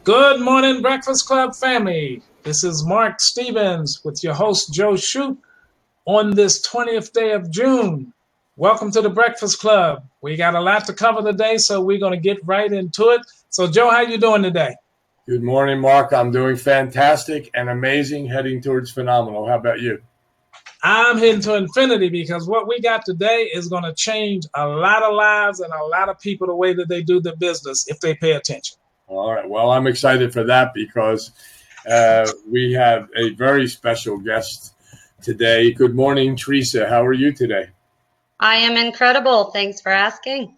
Good morning, Breakfast Club family. This is Mark Stevens with your host, Joe Shoop, on this 20th day of June. Welcome to the Breakfast Club. We got a lot to cover today, so we're going to get right into it. So, Joe, how you doing today? Good morning, Mark. I'm doing fantastic and amazing, heading towards phenomenal. How about you? I'm heading to infinity because what we got today is going to change a lot of lives and a lot of people the way that they do their business if they pay attention. All right. Well, I'm excited for that because we have a very special guest today. Good morning, Teresa. How are you today? I am incredible. Thanks for asking.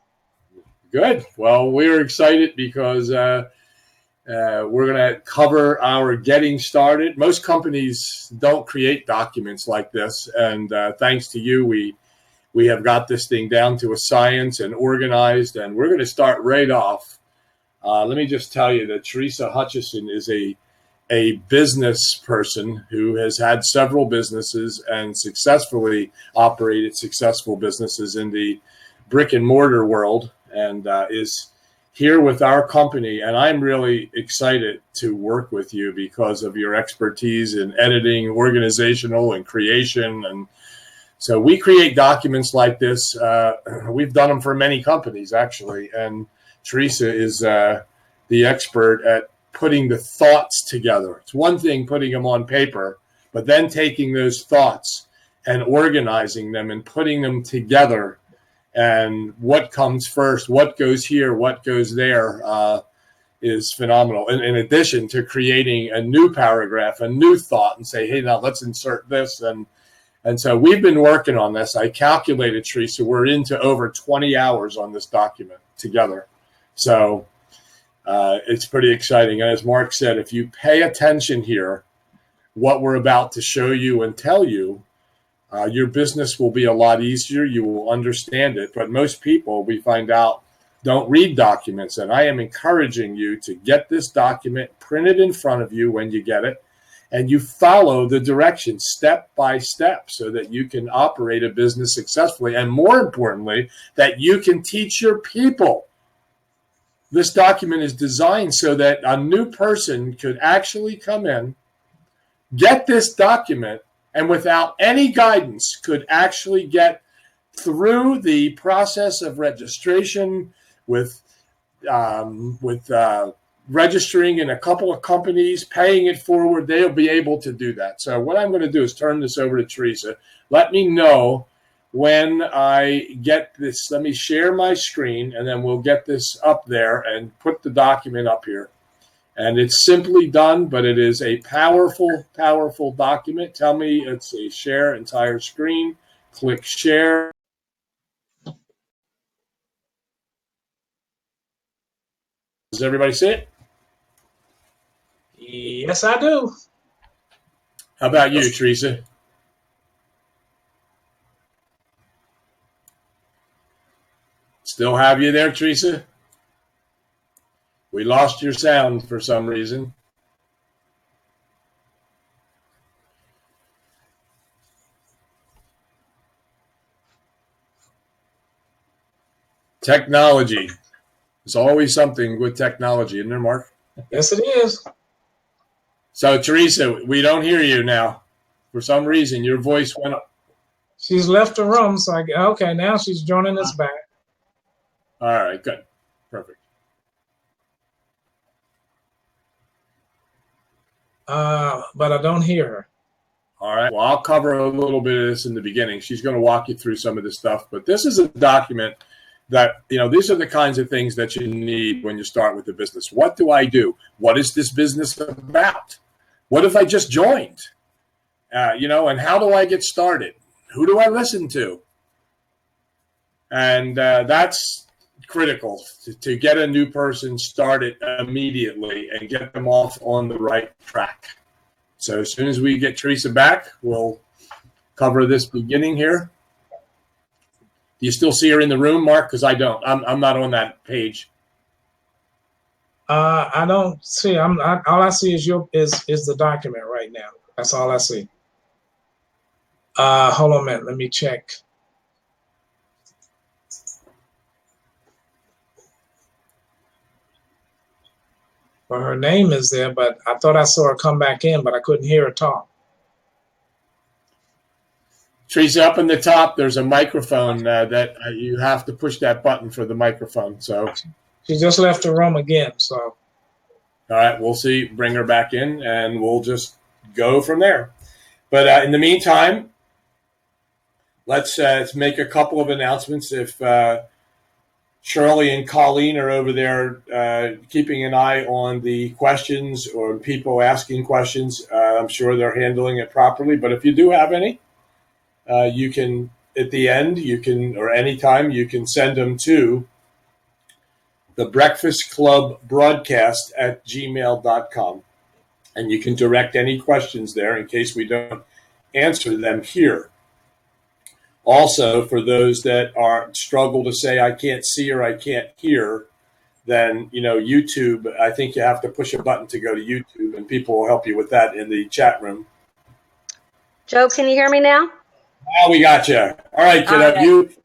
Good. Well, we're excited because we're going to cover our getting started. Most companies don't create documents like this, and thanks to you, we have got this thing down to a science and organized, and we're going to start right off. Let me just tell you that Teresa Hutchison is a business person who has had several businesses and successfully operated successful businesses in the brick and mortar world, and is here with our company. And I'm really excited to work with you because of your expertise in editing, organizational, and creation. And so we create documents like this. We've done them for many companies, actually, and Teresa is the expert at putting the thoughts together. It's one thing putting them on paper, but then taking those thoughts and organizing them and putting them together, and what comes first, what goes here, what goes there, is phenomenal. In addition to creating a new paragraph, a new thought, and say, hey, now let's insert this. And so we've been working on this. I calculated, Teresa, we're into over 20 hours on this document together. So it's pretty exciting. And as Mark said, if you pay attention here, what we're about to show you and tell you, your business will be a lot easier. You will understand it. But most people, we find out, don't read documents. And I am encouraging you to get this document printed in front of you when you get it, and you follow the directions step by step so that you can operate a business successfully. And more importantly, that you can teach your people. This document is designed so that a new person could actually come in, get this document, and without any guidance could actually get through the process of registration with registering in a couple of companies, paying it forward. They'll be able to do that. So what I'm going to do is turn this over to Teresa. Let me know when I get this. Let me share my screen, and then we'll get this up there and put the document up here. And it's simply done, but it is a powerful, powerful document. Tell me it's a share entire screen. Click share. Does everybody see it? Yes, I do. How about you, Teresa? Still have you there, Teresa? We lost your sound for some reason. Technology. There's always something with technology, isn't there, Mark? Yes, it is. So, Teresa, we don't hear you now. For some reason, your voice went up. She's left the room, so okay, now she's joining us back. All right, good. Perfect. But I don't hear her. All right. Well, I'll cover a little bit of this in the beginning. She's going to walk you through some of this stuff. But this is a document that, these are the kinds of things that you need when you start with the business. What do I do? What is this business about? What if I just joined? And how do I get started? Who do I listen to? And that's critical to get a new person started immediately and get them off on the right track. So as soon as we get Teresa back, we'll cover this beginning here. Do you still see her in the room, Mark? Because I don't. I'm not on that page. I don't see. All I see is the document right now. That's all I see. Hold on a minute. Let me check. Well, her name is there, but I thought I saw her come back in, but I couldn't hear her talk. Teresa, up in the top, there's a microphone that you have to push that button for the microphone. So, She just left the room again, so. all right, we'll see. Bring her back in, and we'll just go from there. But in the meantime, let's make a couple of announcements. If Shirley and Colleen are over there keeping an eye on the questions or people asking questions, I'm sure they're handling it properly. But if you do have any, you can, at the end, or anytime, you can send them to TheBreakfastClubBroadcast at gmail.com. And you can direct any questions there in case we don't answer them here. Also, for those that struggle to say, I can't see or I can't hear, then, YouTube, I think you have to push a button to go to YouTube, and people will help you with that in the chat room. Joe, can you hear me now? Oh, we got you. All right, kiddo. All right.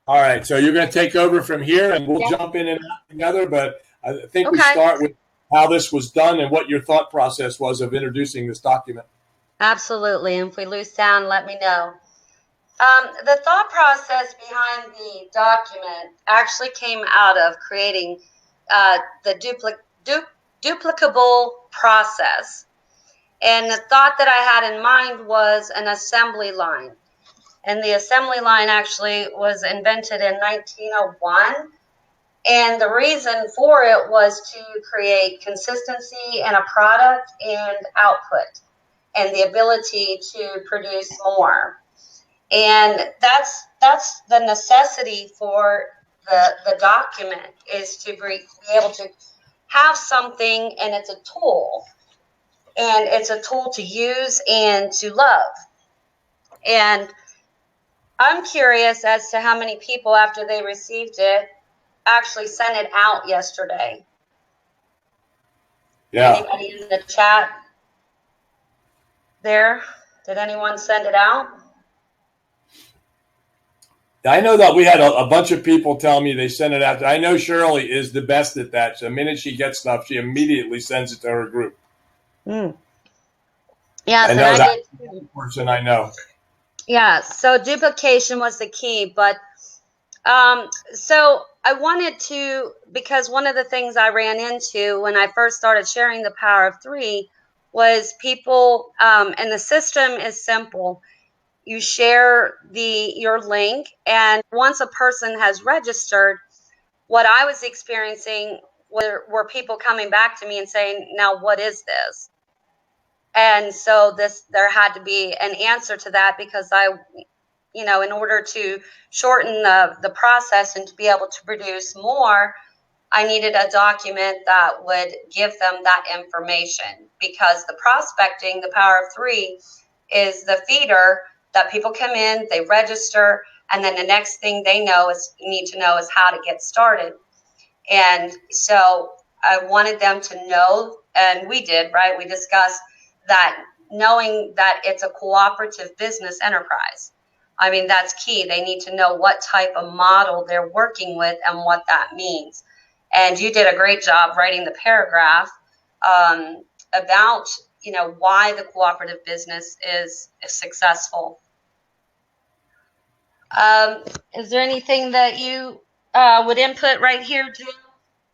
All right, so you're going to take over from here, and we'll jump in and out together, but I think we start with how this was done and what your thought process was of introducing this document. Absolutely, and if we lose sound, let me know. The thought process behind the document actually came out of creating the duplicable process. And the thought that I had in mind was an assembly line. And the assembly line actually was invented in 1901. And the reason for it was to create consistency in a product and output and the ability to produce more. And that's the necessity for the document, is to be able to have something, and it's a tool. And it's a tool to use and to love. And I'm curious as to how many people, after they received it, actually sent it out yesterday. Yeah. Anybody in the chat there? Did anyone send it out? I know that we had a bunch of people tell me they sent it out. I know Shirley is the best at that. So the minute she gets stuff, she immediately sends it to her group. Yes, and I did did too. Person I know. Yeah, so duplication was the key, but so I wanted to, because one of the things I ran into when I first started sharing the power of 3 was people, and the system is simple. You share your link, and once a person has registered, what I was experiencing were people coming back to me and saying, now what is this? And so there had to be an answer to that, because in order to shorten the process and to be able to produce more, I needed a document that would give them that information, because the prospecting, the power of 3, is the feeder that people come in, they register, and then the next thing they need to know is how to get started. And so I wanted them to know, and we did, right? We discussed that, knowing that it's a cooperative business enterprise. I mean, that's key. They need to know what type of model they're working with and what that means. And you did a great job writing the paragraph about, why the cooperative business is successful. Is there anything that you would input right here, Jim,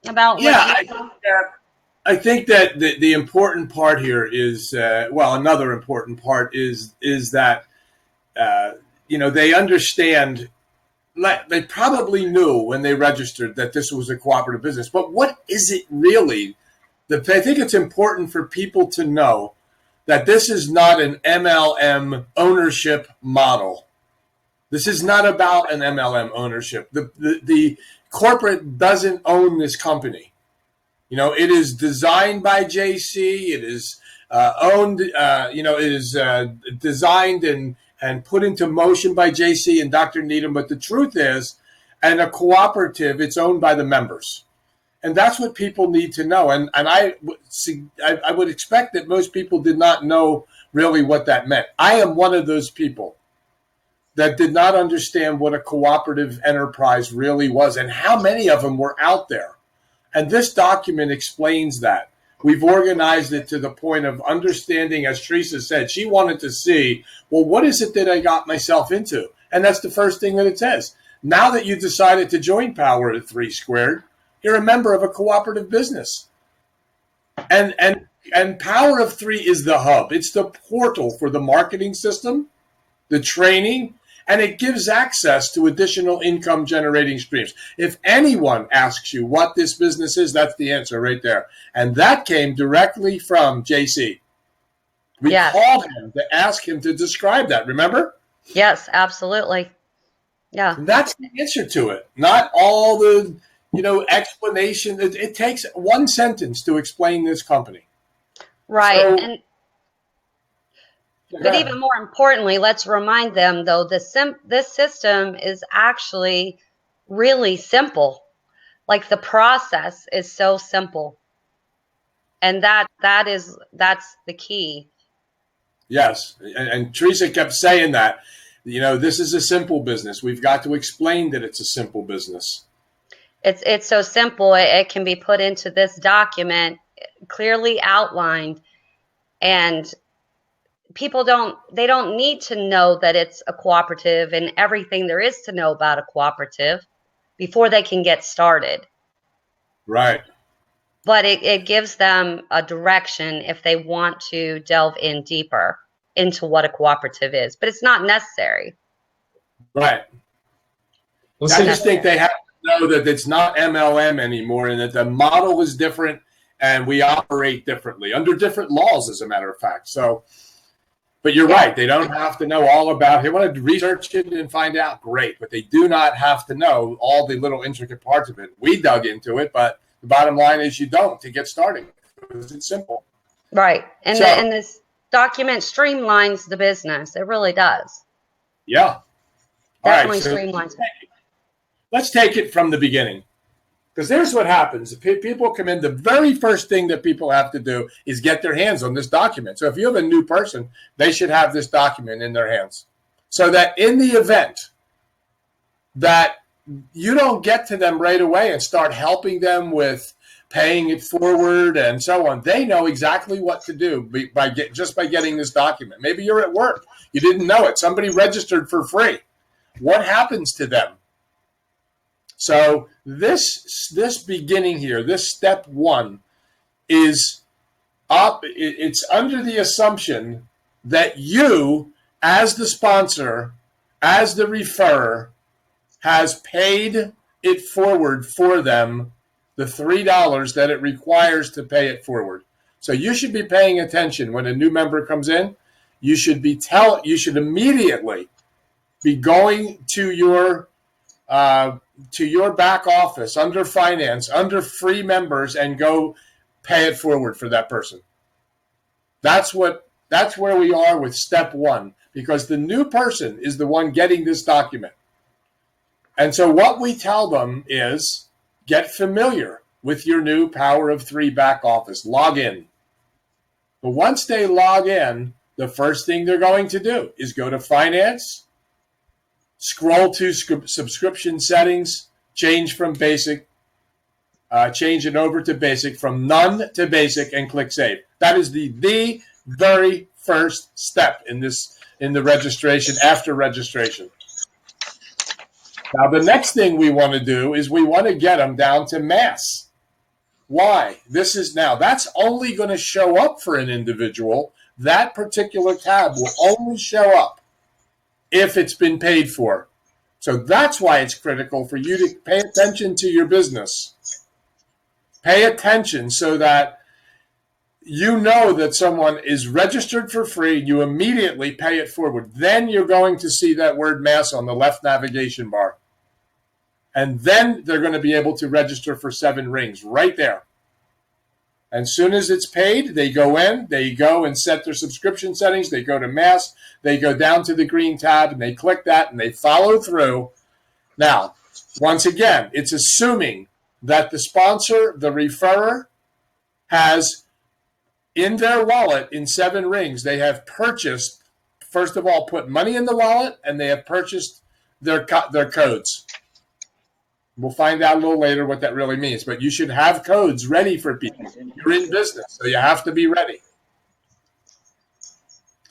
about what you I think that the important part here is, another important part is that, they understand, they probably knew when they registered that this was a cooperative business, but what is it really? I think it's important for people to know that this is not an MLM ownership model. This is not about an MLM ownership. The corporate doesn't own this company. It is designed by JC. It is owned. It is designed and put into motion by JC and Dr. Needham. But the truth is, and a cooperative, it's owned by the members. And that's what people need to know. And I would expect that most people did not know really what that meant. I am one of those people that did not understand what a cooperative enterprise really was and how many of them were out there. And this document explains that. We've organized it to the point of understanding, as Teresa said, she wanted to see, well, what is it that I got myself into? And that's the first thing that it says. Now that you decided to join Power of 3 Squared, you're a member of a cooperative business. And Power of 3 is the hub. It's the portal for the marketing system, the training, and it gives access to additional income generating streams. If anyone asks you what this business is, that's the answer right there. And that came directly from JC. We called him to ask him to describe that. Remember? Yes, absolutely. Yeah. And that's the answer to it. Not all the, explanation. It takes one sentence to explain this company. Right. So, but even more importantly, let's remind them, though, this system is actually really simple. Like the process is so simple. And that's the key. Yes. And Teresa kept saying that, this is a simple business. We've got to explain that it's a simple business. It's so simple. It can be put into this document, clearly outlined, and people don't need to know that it's a cooperative and everything there is to know about a cooperative before they can get started. Right. But it gives them a direction if they want to delve in deeper into what a cooperative is. But it's not necessary. Right. Well, I just think they have to know that it's not MLM anymore and that the model is different and we operate differently under different laws, as a matter of fact. So, but you're right. They don't have to know all about it. They want to research it and find out. Great. But they do not have to know all the little intricate parts of it. We dug into it, but the bottom line is you don't to get started because it's simple. Right. And this document streamlines the business. It really does. Yeah. Definitely streamlines. Let's take it from the beginning. Because here's what happens. If people come in, the very first thing that people have to do is get their hands on this document. So if you have a new person, they should have this document in their hands. So that in the event that you don't get to them right away and start helping them with paying it forward and so on, they know exactly what to do by getting this document. Maybe you're at work. You didn't know it. Somebody registered for free. What happens to them? So this beginning here, this step one, is up. It's under the assumption that you, as the sponsor, as the referrer, has paid it forward for them, the $3 that it requires to pay it forward. So you should be paying attention when a new member comes in. You should immediately be going to your back office under finance, under free members, and go pay it forward for that person. That's where we are with step one, because the new person is the one getting this document. And so what we tell them is get familiar with your new Power of 3 back office. Log in. But once they log in, the first thing they're going to do is go to finance, scroll to subscription settings, change from basic, change it over to basic, from none to basic, and click save. That is the very first step in the registration, after registration. Now, the next thing we want to do is we want to get them down to mass. Why? That's only going to show up for an individual. That particular tab will only show up if it's been paid for. So that's why it's critical for you to pay attention to your business. Pay attention so that you know that someone is registered for free. You immediately pay it forward. Then you're going to see that word mass on the left navigation bar. And then they're going to be able to register for 7 rings right there. As soon as it's paid, they go and set their subscription settings. They go to mass. They go down to the green tab and they click that and they follow through. Now, once again, it's assuming that the sponsor, the referrer, has in their wallet in 7 rings, they have purchased, first of all, put money in the wallet, and they have purchased their codes. We'll find out a little later what that really means. But you should have codes ready for people. You're in business, so you have to be ready.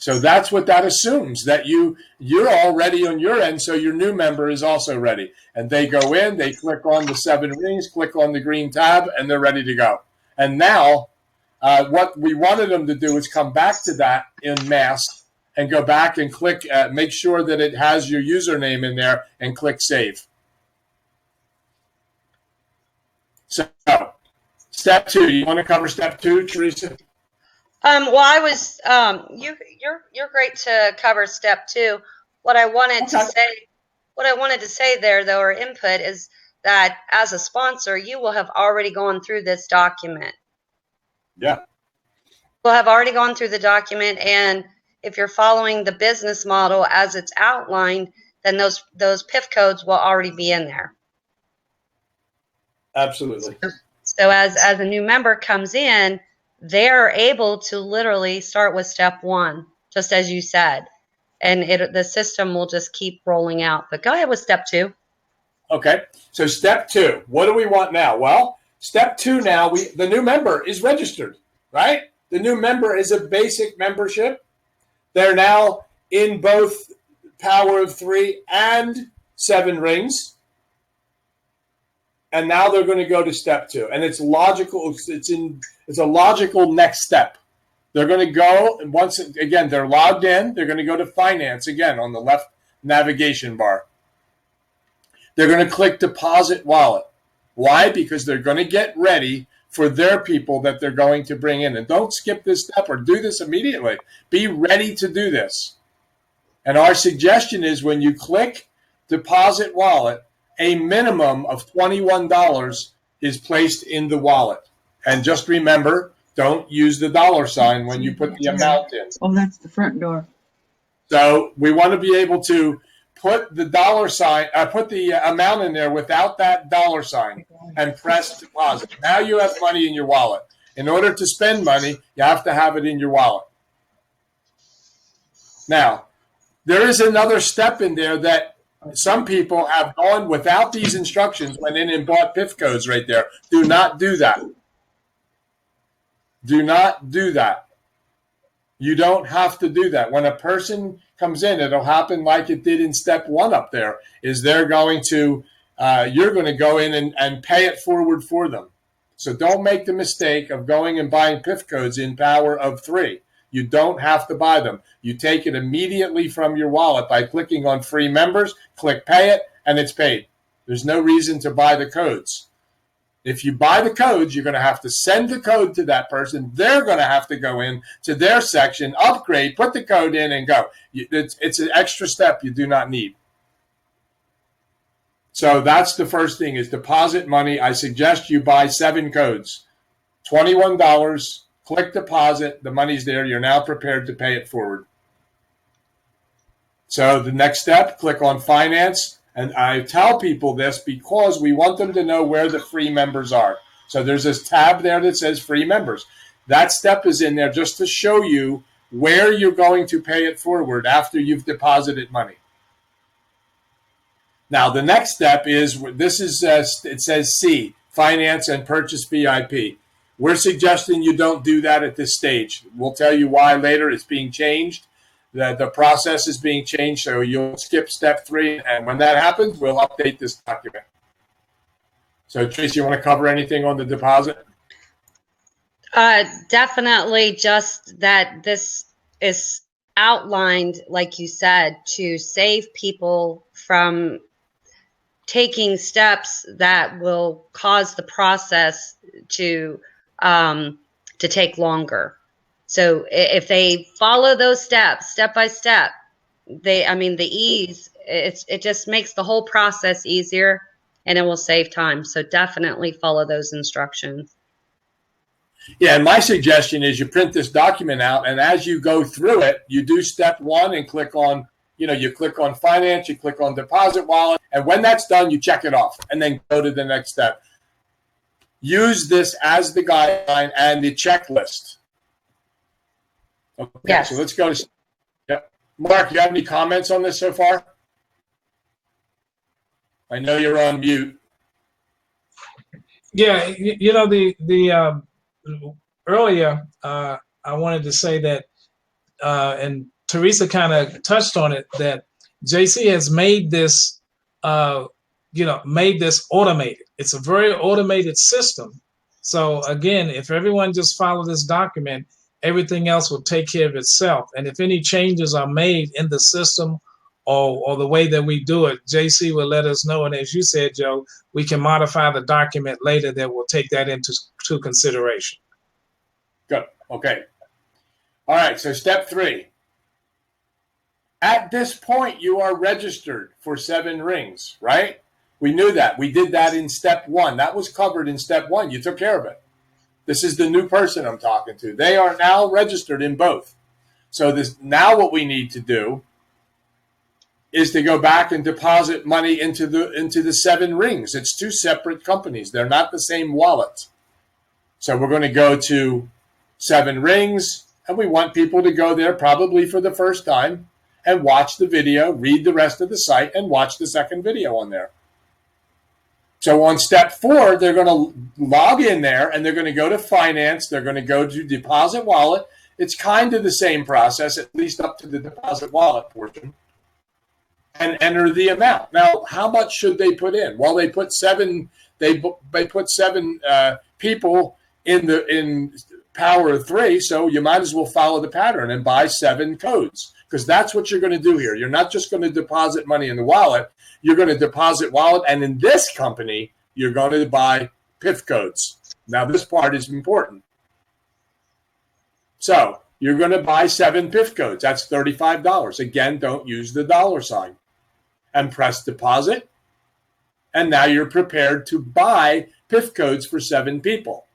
So that's what that assumes, that you're all ready on your end, so your new member is also ready. And they go in, they click on the 7 rings, click on the green tab, and they're ready to go. And now what we wanted them to do is come back to that in mass and go back and click, make sure that it has your username in there and click save. So step 2, you want to cover step 2, Teresa? Well, I was you're great to cover step 2. What I wanted to say there, though, or input, is that as a sponsor, you will have already gone through this document. Yeah. We'll have already gone through the document, and if you're following the business model as it's outlined, then those PIF codes will already be in there. Absolutely. So as a new member comes in, they're able to literally start with step 1, just as you said, and the system will just keep rolling out. But go ahead with step 2. Okay. So step 2, what do we want now? Well, step 2 now, the new member is registered, right? The new member is a basic membership. They're now in both Power of 3 and 7 rings. And now they're going to go to step 2. And it's logical. It's a logical next step. They're going to go, and once again, they're logged in. They're going to go to finance again on the left navigation bar. They're going to click deposit wallet. Why? Because they're going to get ready for their people that they're going to bring in. And don't skip this step or do this immediately. Be ready to do this. And our suggestion is when you click deposit wallet, a minimum of $21 is placed in the wallet. And just remember, don't use the $ when you put the amount in. Oh, that's the front door. So we want to be able to put the put the amount in there without that $, and press deposit. Now you have money in your wallet. In order to spend money, you have to have it in your wallet. Now, there is another step in there that some people have gone without these instructions, went in and bought PIF codes right there. Do not do that. Do not do that. You don't have to do that. When a person comes in, it'll happen like it did in step 1 up there, is they're going to, you're going to go in and pay it forward for them. So don't make the mistake of going and buying PIF codes in Power of 3. You don't have to buy them. You take it immediately from your wallet by clicking on free members, click pay it, and it's paid. There's no reason to buy the codes. If you buy the codes, you're going to have to send the code to that person. They're going to have to go in to their section, upgrade, put the code in, and go. It's an extra step you do not need. So that's the first thing, is deposit money. I suggest you buy 7 codes. $21, click deposit. The money's there. You're now prepared to pay it forward. So the next step, click on finance. And I tell people this because we want them to know where the free members are. So there's this tab there that says free members. That step is in there just to show you where you're going to pay it forward after you've deposited money. Now, the next step is, it says C, finance and purchase VIP. We're suggesting you don't do that at this stage. We'll tell you why later. It's being changed. The process is being changed, so you'll skip step 3, and when that happens, we'll update this document. So, Tracy, you want to cover anything on the deposit? Definitely, just that this is outlined, like you said, to save people from taking steps that will cause the process to take longer. So if they follow those steps, step by step, the ease, it just makes the whole process easier, and it will save time. So definitely follow those instructions. Yeah, and my suggestion is you print this document out, and as you go through it, you do step 1 and click on, you click on finance, you click on deposit wallet, and when that's done, you check it off, and then go to the next step. Use this as the guideline and the checklist. Okay, yes. So let's go to, Mark, you have any comments on this so far? I know you're on mute. Yeah, you know, the earlier I wanted to say that, and Teresa kind of touched on it, that JC has made this, made this automated. It's a very automated system. So again, if everyone just follow this document, everything else will take care of itself. And if any changes are made in the system or the way that we do it, JC will let us know. And as you said, Joe, we can modify the document later that will take that into consideration. Good. Okay. All right. So step 3. At this point, you are registered for 7 rings, right? We knew that. We did that in step 1. That was covered in step 1. You took care of it. This is the new person I'm talking to. They are now registered in both. So now what we need to do is to go back and deposit money into the 7 rings. It's 2 separate companies. They're not the same wallet. So we're going to go to 7 rings, and we want people to go there probably for the first time and watch the video, read the rest of the site, and watch the second video on there. So on step 4, they're going to log in there, and they're going to go to finance. They're going to go to deposit wallet. It's kind of the same process, at least up to the deposit wallet portion, and enter the amount. Now, how much should they put in? Well, they put 7. They put 7 people in Power of 3, so you might as well follow the pattern and buy 7 codes, because that's what you're going to do here. You're not just going to deposit money in the wallet. You're going to deposit wallet, and in this company, you're going to buy PIF codes. Now, this part is important. So you're going to buy 7 PIF codes. That's $35. Again, don't use the $sign. And press deposit. And now you're prepared to buy PIF codes for 7 people.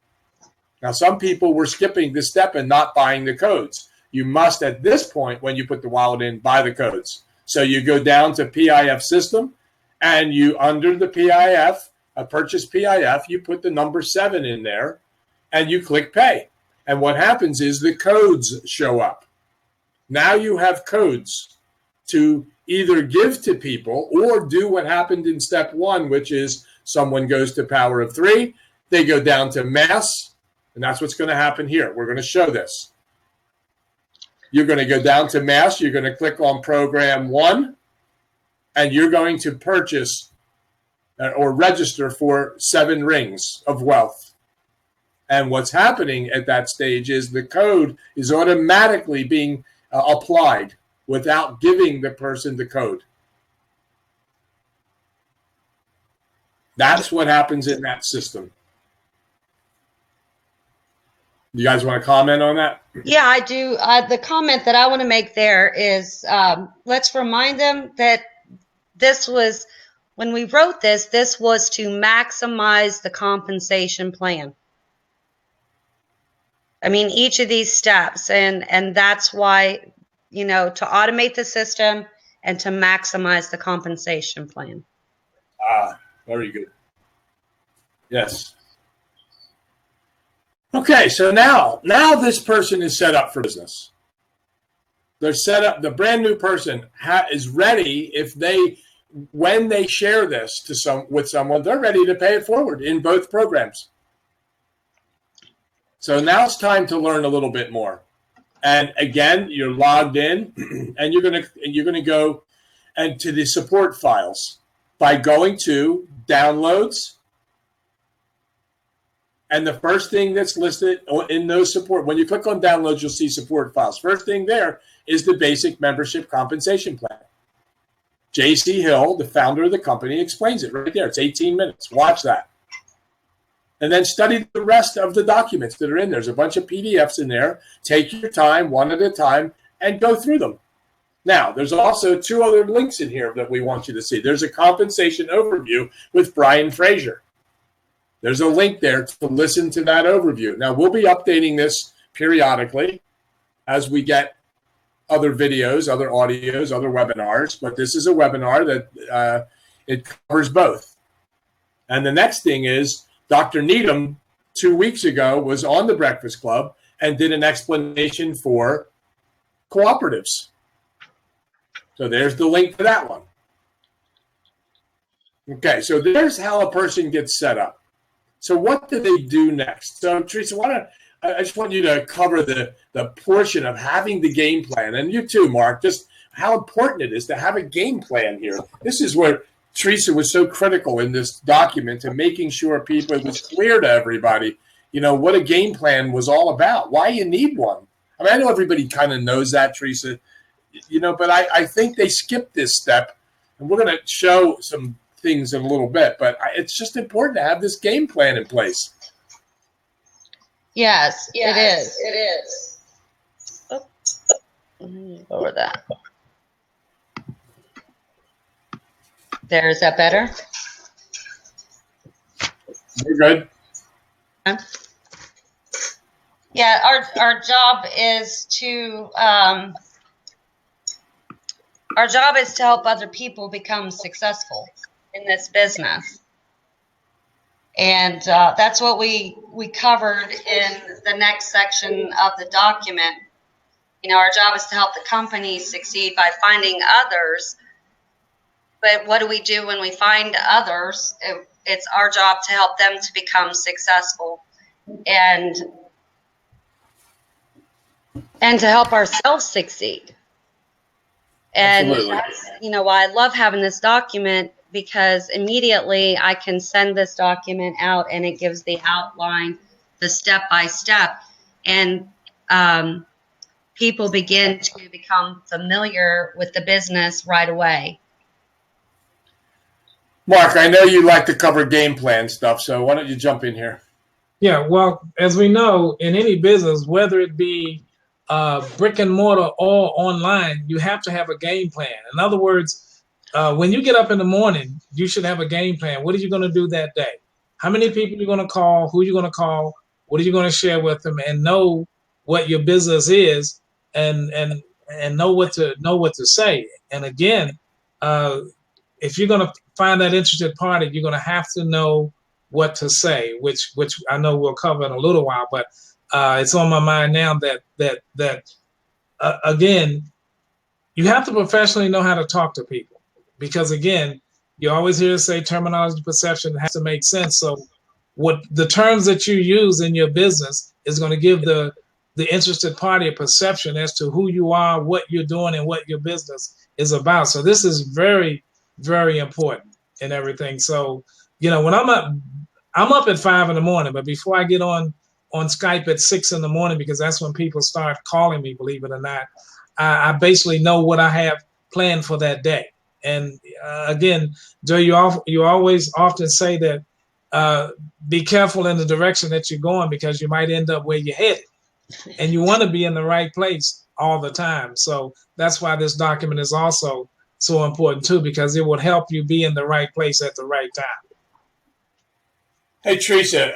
Now, some people were skipping this step and not buying the codes. You must, at this point, when you put the wallet in, buy the codes. So you go down to PIF system, and you, under the PIF, purchase PIF, you put the number 7 in there, and you click pay. And what happens is the codes show up. Now you have codes to either give to people or do what happened in step 1, which is someone goes to Power of 3, they go down to mass, and that's what's going to happen here. We're going to show this. You're going to go down to mass, you're going to click on program 1, and you're going to purchase or register for 7 rings of wealth. And what's happening at that stage is the code is automatically being applied without giving the person the code. That's what happens in that system. You guys want to comment on that? Yeah, I do. The comment that I want to make there is, let's remind them that this was, when we wrote this, this was to maximize the compensation plan. I mean, each of these steps, and that's why, you know, to automate the system and to maximize the compensation plan. Very good. Yes. Okay, so now this person is set up for business. They're set up. The brand new person is ready. When they share this with someone, they're ready to pay it forward in both programs. So now it's time to learn a little bit more. And again, you're logged in, and you're gonna go and to the support files by going to downloads. And the first thing that's listed in those support, when you click on downloads, you'll see support files. First thing there is the basic membership compensation plan. JC Hill, the founder of the company, explains it right there. It's 18 minutes. Watch that. And then study the rest of the documents that are in there. There's a bunch of PDFs in there. Take your time, one at a time, and go through them. Now, there's also 2 other links in here that we want you to see. There's a compensation overview with Brian Fraser. There's a link there to listen to that overview. Now, we'll be updating this periodically as we get other videos, other audios, other webinars, but this is a webinar that it covers both. And the next thing is Dr. Needham 2 weeks ago was on the Breakfast Club and did an explanation for cooperatives. So there's the link to that one. Okay, so there's how a person gets set up. So what do they do next? So Teresa, I just want you to cover the portion of having the game plan, and you too, Mark, just how important it is to have a game plan here. This is where Teresa was so critical in this document and making sure it was clear to everybody, what a game plan was all about, why you need one. I mean, I know everybody kind of knows that, Teresa, but I think they skipped this step, and we're going to show some things in a little bit, but it's just important to have this game plan in place. Yes, it is. It is. Oh, let me lower that. Is that better? You're good. Yeah, our job is to help other people become successful in this business, and that's what we covered in the next section of the document. Our job is to help the company succeed by finding others. But what do we do when we find others? It's our job to help them to become successful, and to help ourselves succeed. And Absolutely. that's, why I love having this document, because immediately I can send this document out and it gives the outline, the step-by-step, and people begin to become familiar with the business right away. Mark, I know you like to cover game plan stuff, so why don't you jump in here? Yeah, well, as we know, in any business, whether it be brick and mortar or online, you have to have a game plan. In other words, when you get up in the morning, you should have a game plan. What are you going to do that day? How many people you're going to call? Who you're going to call? What are you going to share with them? And know what your business is, and know what to say. And again, if you're going to find that interested party, you're going to have to know what to say, which I know we'll cover in a little while, but it's on my mind now that again, you have to professionally know how to talk to people, because again, you always hear us say terminology perception has to make sense. So what the terms that you use in your business is going to give the interested party a perception as to who you are, what you're doing, and what your business is about. So this is very, very important in everything. So, when I'm up at 5 a.m, but before I get on Skype at 6 a.m, because that's when people start calling me, believe it or not, I basically know what I have planned for that day. And again, Joe, you always often say that be careful in the direction that you're going, because you might end up where you're headed, and you want to be in the right place all the time. So that's why this document is also so important too, because it will help you be in the right place at the right time. Hey, Teresa,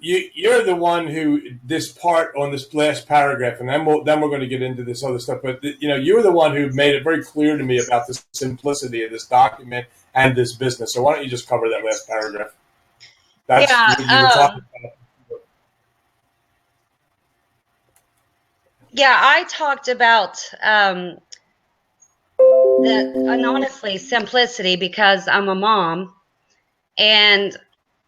you're the one who this part on this last paragraph, and then we're going to get into this other stuff. But you're the one who made it very clear to me about the simplicity of this document and this business. So why don't you just cover that last paragraph? That's what you were talking about. Yeah, I talked about and honestly, simplicity, because I'm a mom, and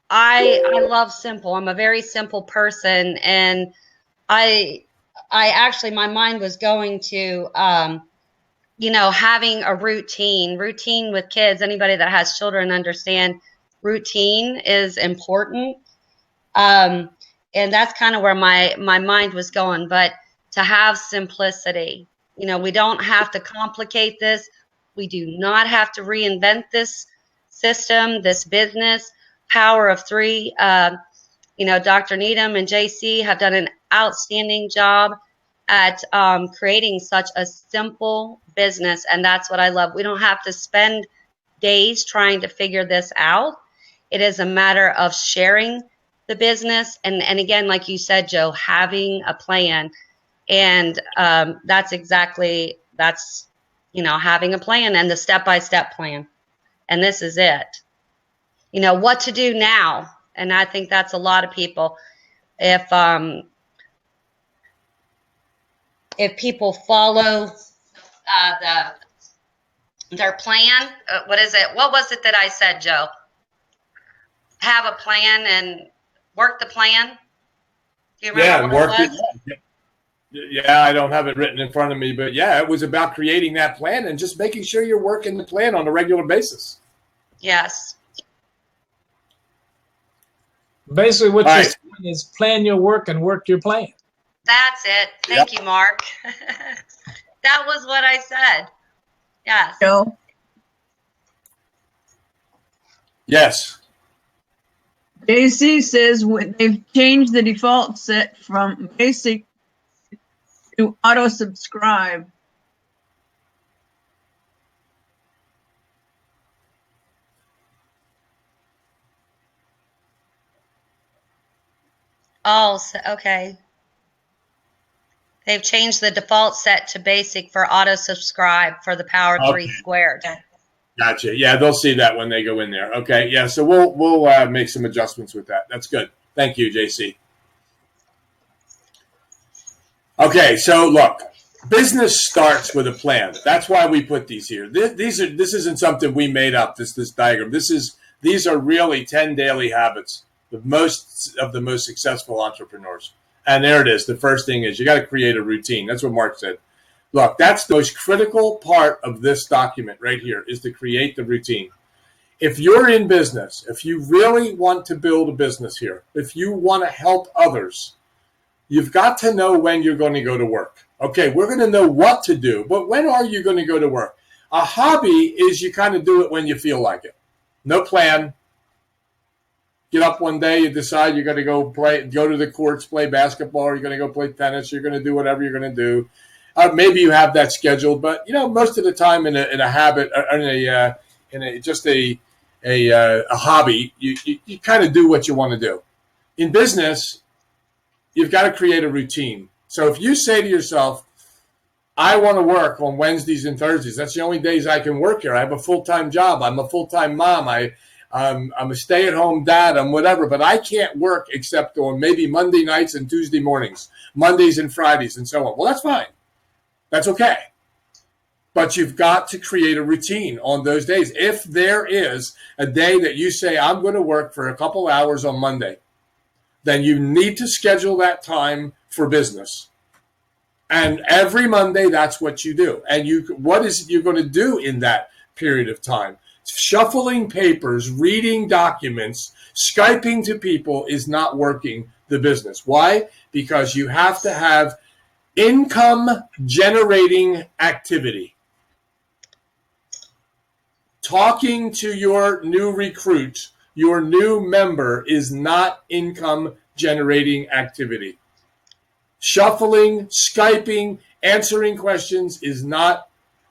I love simple. I'm a very simple person, and I actually, my mind was going to having a routine with kids. Anybody that has children understand routine is important, and that's kind of where my mind was going. But to have simplicity, we don't have to complicate this. We do not have to reinvent this system, this business. Power of three. Dr. Needham and JC have done an outstanding job at creating such a simple business, and that's what I love. We don't have to spend days trying to figure this out. It is a matter of sharing the business, and again, like you said, Joe, having a plan, and that's having a plan and the step-by-step plan, and this is it. What to do now, and I think that's a lot of people. If people follow their plan, what is it? What was it that I said, Joe? Have a plan, and work the plan? Do you Yeah, remember and what work it it. was? Yeah, I don't have it written in front of me, but yeah, it was about creating that plan and just making sure you're working the plan on a regular basis. Yes. Basically, All what you're right. saying is plan your work and work your plan. That's it. Yep. Thank you, Mark. That was what I said. Yes. Joe, Yes. JC says they've changed the default set from basic to auto subscribe. Oh, okay. They've changed the default set to basic for auto subscribe for the Power of 3 Okay. squared. Gotcha. Yeah, they'll see that when they go in there. Okay. Yeah. So we'll make some adjustments with that. That's good. Thank you, JC. Okay. So look, business starts with a plan. That's why we put these here. This isn't something we made up. This diagram. These are really 10 daily habits of most successful entrepreneurs. And there it is. The first thing is you got to create a routine. That's what Mark said. Look, that's the most critical part of this document right here is to create the routine. If you're in business, if you really want to build a business here, if you want to help others, you've got to know when you're going to go to work. Okay, we're going to know what to do, but when are you going to go to work? A hobby is you kind of do it when you feel like it. No plan. Get up one day, you decide you're going to go to the courts, play basketball, or you're going to go play tennis, you're going to do whatever you're going to do. Maybe you have that scheduled, but most of the time in a habit, in a hobby, you kind of do what you want to do. In business, you've got to create a routine. So if you say to yourself, I want to work on Wednesdays and Thursdays, that's the only days I can work here. I have a full-time job. I'm a full-time mom. I'm a stay-at-home dad. I'm whatever, but I can't work except on maybe Monday nights and Tuesday mornings, Mondays and Fridays, and so on. Well, that's fine. That's okay. But you've got to create a routine on those days. If there is a day that you say, I'm going to work for a couple hours on Monday, then you need to schedule that time for business. And every Monday, that's what you do. And what is you're going to do in that period of time? Shuffling papers, reading documents, Skyping to people is not working the business. Why? Because you have to have income generating activity. Talking to your new recruit, your new member is not income generating activity. Shuffling, Skyping, answering questions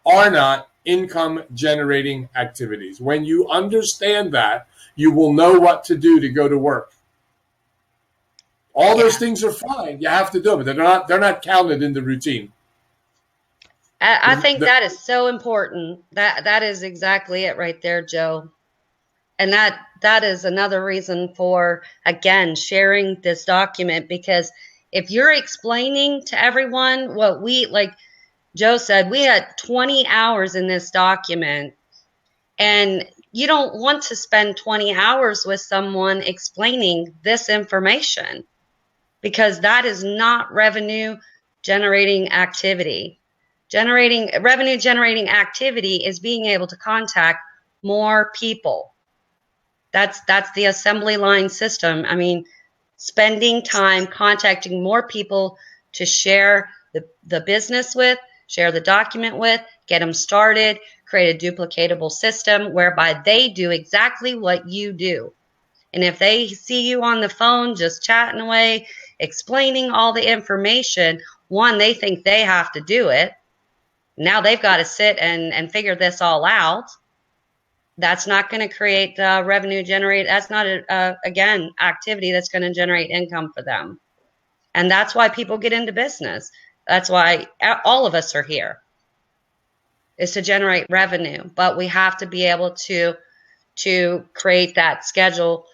are not income generating activities. When you understand that, you will know what to do to go to work. All those things are fine. You have to do them, but they're not counted in the routine. I think that is so important. That is exactly it right there, Joe. And that is another reason for, again, sharing this document, because if you're explaining to everyone what like Joe said, we had 20 hours in this document, and you don't want to spend 20 hours with someone explaining this information, because that is not revenue generating activity. Revenue generating activity is being able to contact more people. That's the assembly line system. I mean, spending time contacting more people to share the business with, share the document with, get them started, create a duplicatable system whereby they do exactly what you do. And if they see you on the phone just chatting away, explaining all the information, one, they think they have to do it. Now they've got to sit and figure this all out. That's not going to create revenue generate. That's not, again, activity that's going to generate income for them. And that's why people get into business. That's why all of us are here, is to generate revenue. But we have to be able to create that schedule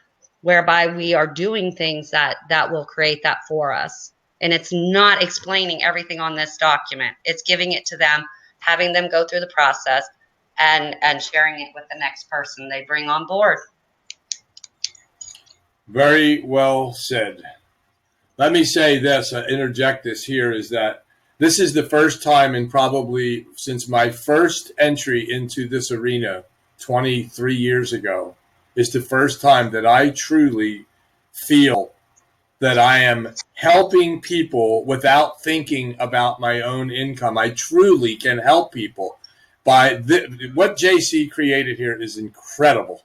whereby we are doing things that will create that for us. And it's not explaining everything on this document. It's giving it to them, having them go through the process, and sharing it with the next person they bring on board. Very well said. Let me say this, interject this here, is that this is the first time in probably since my first entry into this arena 23 years ago, is the first time that I truly feel that I am helping people without thinking about my own income. I truly can help people. What JC created here is incredible.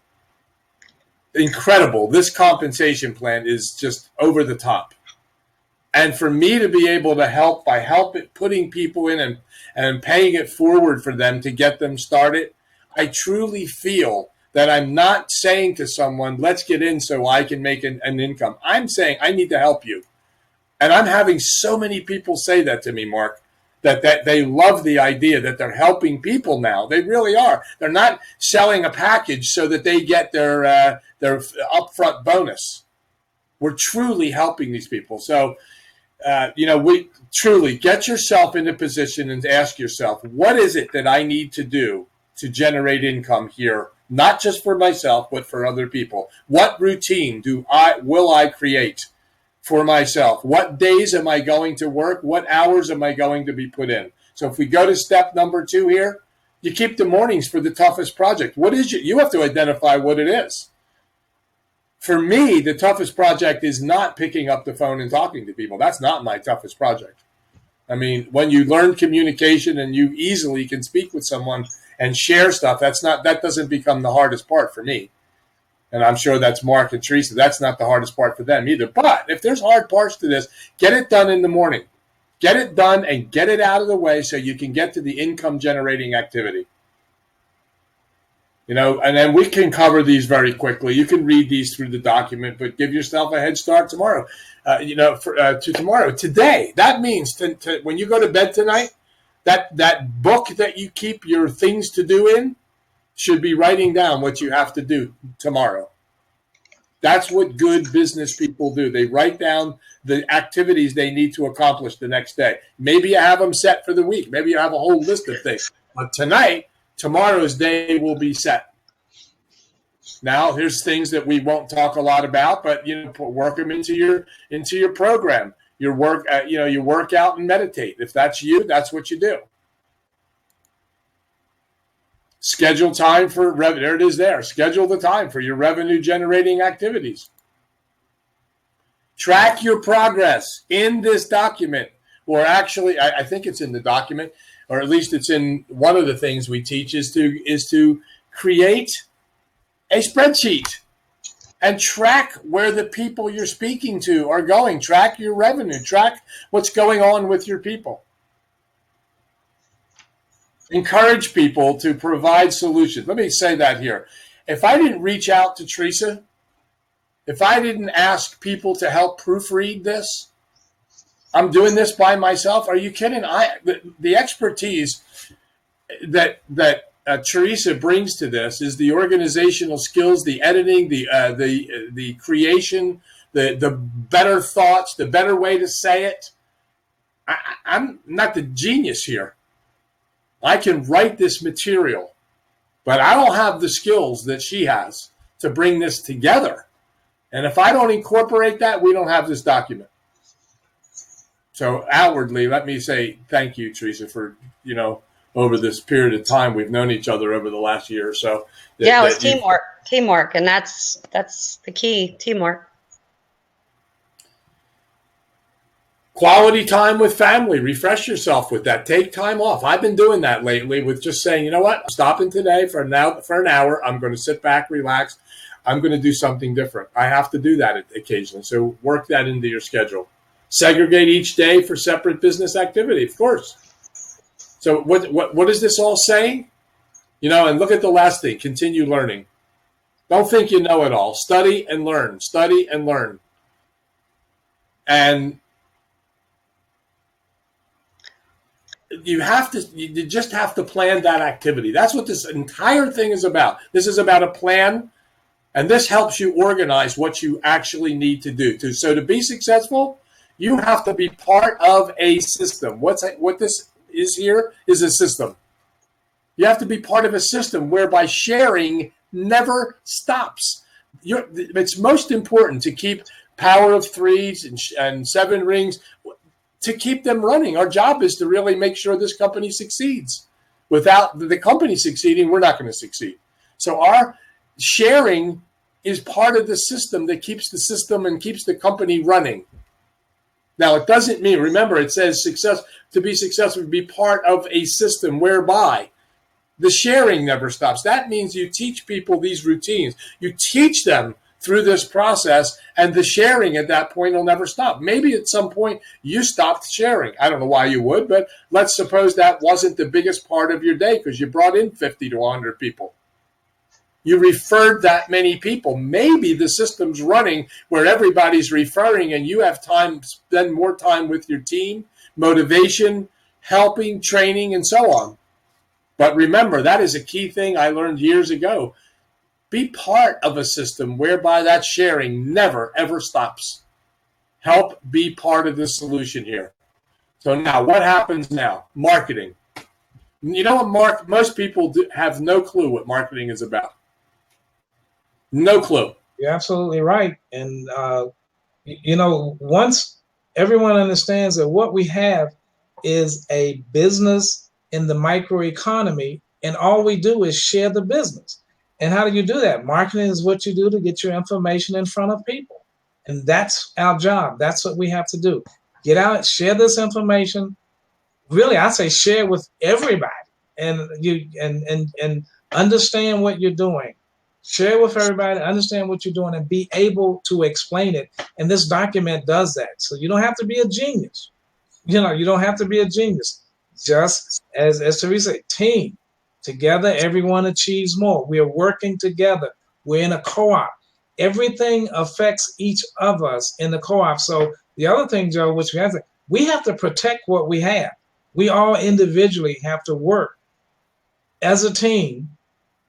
Incredible. This compensation plan is just over the top. And for me to be able to help by putting people in and paying it forward for them to get them started, I truly feel that I'm not saying to someone, let's get in so I can make an income. I'm saying I need to help you. And I'm having so many people say that to me, Mark, that they love the idea that they're helping people now. They really are. They're not selling a package so that they get their upfront bonus. We're truly helping these people. So, we truly get yourself in a position and ask yourself, what is it that I need to do to generate income here, not just for myself, but for other people? What routine will I create for myself? What days am I going to work? What hours am I going to be put in? So if we go to step number 2 here, you keep the mornings for the toughest project. What is it? You have to identify what it is. For me, the toughest project is not picking up the phone and talking to people. That's not my toughest project. I mean, when you learn communication and you easily can speak with someone and share stuff, that doesn't become the hardest part for me. And I'm sure that's Mark and Teresa. That's not the hardest part for them either. But if there's hard parts to this, get it done in the morning. Get it done and get it out of the way so you can get to the income generating activity. And then we can cover these very quickly. You can read these through the document, but give yourself a head start tomorrow. To tomorrow. Today, that means when you go to bed tonight, that book that you keep your things to do in should be writing down what you have to do tomorrow. That's what good business people do. They write down the activities they need to accomplish the next day. Maybe you have them set for the week. Maybe you have a whole list of things. But tomorrow's day will be set. Now, here's things that we won't talk a lot about, but work them into your program. You work out and meditate. If that's you, that's what you do. Schedule time for revenue. There it is there. Schedule the time for your revenue generating activities. Track your progress in this document, or actually, I think it's in the document, or at least it's in one of the things we teach is to create a spreadsheet and track where the people you're speaking to are going. Track your revenue. Track what's going on with your people. Encourage people to provide solutions. Let me say that here. If I didn't reach out to Teresa, if I didn't ask people to help proofread this, I'm doing this by myself. Are you kidding? The expertise that Teresa brings to this is the organizational skills, the editing, the creation, the better thoughts, the better way to say it. I'm not the genius here. I can write this material, but I don't have the skills that she has to bring this together. And if I don't incorporate that, we don't have this document. So outwardly, let me say thank you, Teresa, for, over this period of time we've known each other over the last year or so. It was teamwork, and that's the key, teamwork. Quality time with family. Refresh yourself with that. Take time off. I've been doing that lately with just saying, you know what, I'm stopping today for an hour. I'm going to sit back, relax. I'm going to do something different. I have to do that occasionally. So work that into your schedule. Segregate each day for separate business activity, of course. So what is this all saying? And look at the last thing. Continue learning. Don't think you know it all. Study and learn. Study and learn. And you just have to plan that activity. That's what this entire thing is about. This is about a plan, and this helps you organize what you actually need to do. So to be successful, you have to be part of a system. What this is here is a system. You have to be part of a system whereby sharing never stops. It's most important to keep power of threes and 7 rings, to keep them running. Our job is to really make sure this company succeeds. Without the company succeeding, we're not going to succeed. So our sharing is part of the system that keeps the system and keeps the company running. Now, it doesn't mean, remember, it says to be successful, be part of a system whereby the sharing never stops. That means you teach people these routines. You teach them through this process, and the sharing at that point will never stop. Maybe at some point you stopped sharing. I don't know why you would, but let's suppose that wasn't the biggest part of your day because you brought in 50 to 100 people. You referred that many people. Maybe the system's running where everybody's referring and you have time, spend more time with your team, motivation, helping, training, and so on. But remember, that is a key thing I learned years ago. Be part of a system whereby that sharing never, ever stops. Help be part of the solution here. So now, what happens now? Marketing. You know what, most people have no clue what marketing is about. No clue. You're absolutely right. And, once everyone understands that what we have is a business in the microeconomy, and all we do is share the business. And how do you do that? Marketing is what you do to get your information in front of people. And that's our job. That's what we have to do. Get out, share this information. Really, I say share with everybody, and understand what you're doing. Share with everybody, understand what you're doing, and be able to explain it. And this document does that. So you don't have to be a genius. You don't have to be a genius. Just as Teresa said, team. Together, everyone achieves more. We are working together. We're in a co-op. Everything affects each of us in the co-op. So the other thing, Joe, which we have to protect what we have. We all individually have to work as a team,